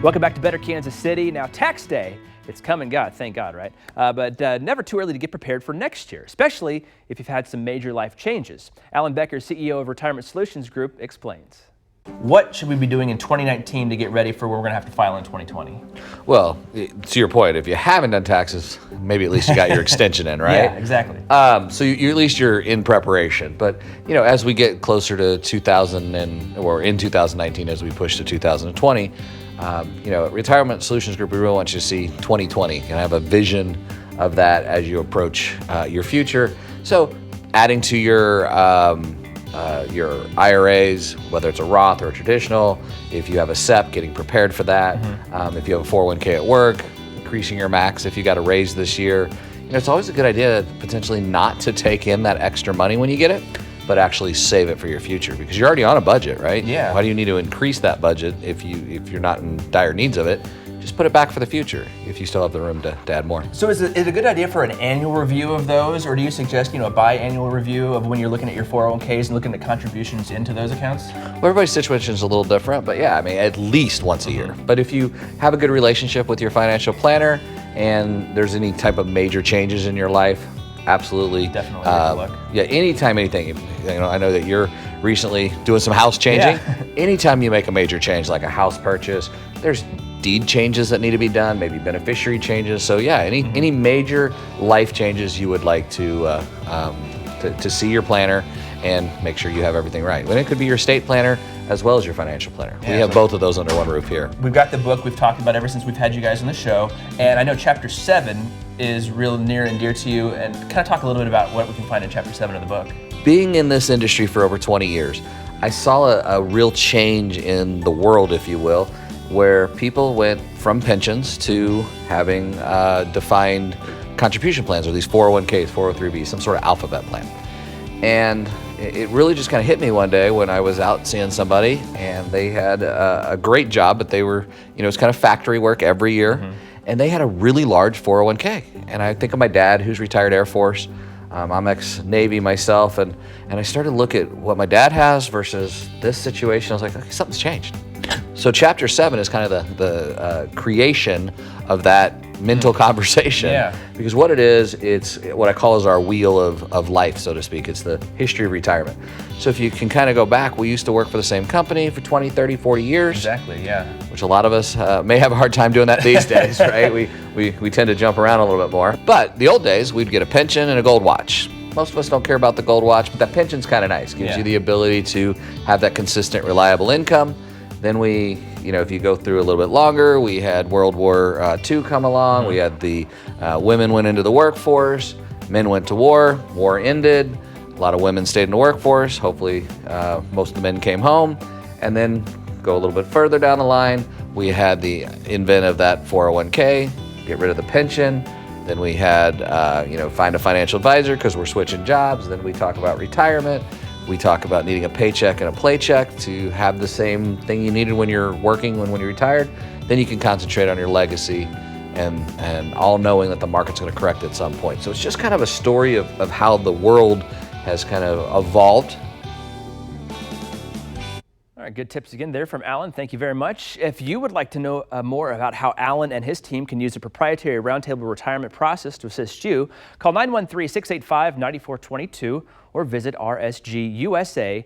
Welcome back to Better Kansas City. Now, tax day, it's come and gone, thank God, right? But never too early to get prepared for next year, especially if you've had some major life changes. Alan Becker, CEO of Retirement Solutions Group, explains. What should we be doing in 2019 to get ready for where we're going to have to file in 2020? Well, to your point, if you haven't done taxes, maybe at least you got your extension in, right? Yeah, exactly. So at least you're in preparation. But as we get closer to 2019, as we push to 2020, at Retirement Solutions Group, we really want you to see 2020 and have a vision of that as you approach your future. So, adding to your IRAs, whether it's a Roth or a traditional, if you have a SEP, getting prepared for that. If you have a 401k at work, increasing your max if you got a raise this year. It's always a good idea potentially not to take in that extra money when you get it, but actually save it for your future because you're already on a budget, right? Yeah. Why do you need to increase that budget if you're not in dire needs of it? Just put it back for the future if you still have the room to add more. So is it a good idea for an annual review of those, or do you suggest a biannual review of when you're looking at your 401ks and looking at contributions into those accounts? Well, everybody's situation is a little different, but yeah, at least once a year. But if you have a good relationship with your financial planner and there's any type of major changes in your life, absolutely. Definitely take a look. Yeah, anytime, anything. I know that you're recently doing some house changing. Yeah. Anytime you make a major change, like a house purchase, there's deed changes that need to be done, maybe beneficiary changes. So yeah, any major life changes you would like to see your planner and make sure you have everything right. And it could be your estate planner as well as your financial planner. Yeah, we have both of those under one roof here. We've got the book we've talked about ever since we've had you guys on the show, and I know Chapter 7 is real near and dear to you, and kind of talk a little bit about what we can find in Chapter 7 of the book. Being in this industry for over 20 years, I saw a real change in the world, if you will, where people went from pensions to having defined contribution plans, or these 401ks, 403bs, some sort of alphabet plan. And it really just kind of hit me one day when I was out seeing somebody, and they had a great job, but they were, it's kind of factory work every year, and they had a really large 401k. And I think of my dad, who's retired Air Force. I'm ex-Navy myself, and I started to look at what my dad has versus this situation. I was like, okay, something's changed. So Chapter 7 is kind of the creation of that mental conversation. Yeah. Because what it is, it's what I call is our wheel of life, so to speak. It's the history of retirement. So if you can kind of go back, we used to work for the same company for 20, 30, 40 years. Exactly, yeah. Which a lot of us may have a hard time doing that these days, right? We tend to jump around a little bit more. But the old days, we'd get a pension and a gold watch. Most of us don't care about the gold watch, but that pension's kind of nice. Gives you the ability to have that consistent, reliable income. Then we, if you go through a little bit longer, we had World War II come along. We had the women went into the workforce, men went to war ended. A lot of women stayed in the workforce. Hopefully, most of the men came home. And then go a little bit further down the line, we had the invent of that 401k, get rid of the pension. Then we had, find a financial advisor because we're switching jobs. Then we talk about retirement. We talk about needing a paycheck and a paycheck to have the same thing you needed when you're working, when you're retired. Then you can concentrate on your legacy and all knowing that the market's going to correct at some point. So it's just kind of a story of how the world has kind of evolved. All right, good tips again there from Alan. Thank you very much. If you would like to know more about how Alan and his team can use a proprietary roundtable retirement process to assist you, call 913-685-9422 or visit rsgusa.net.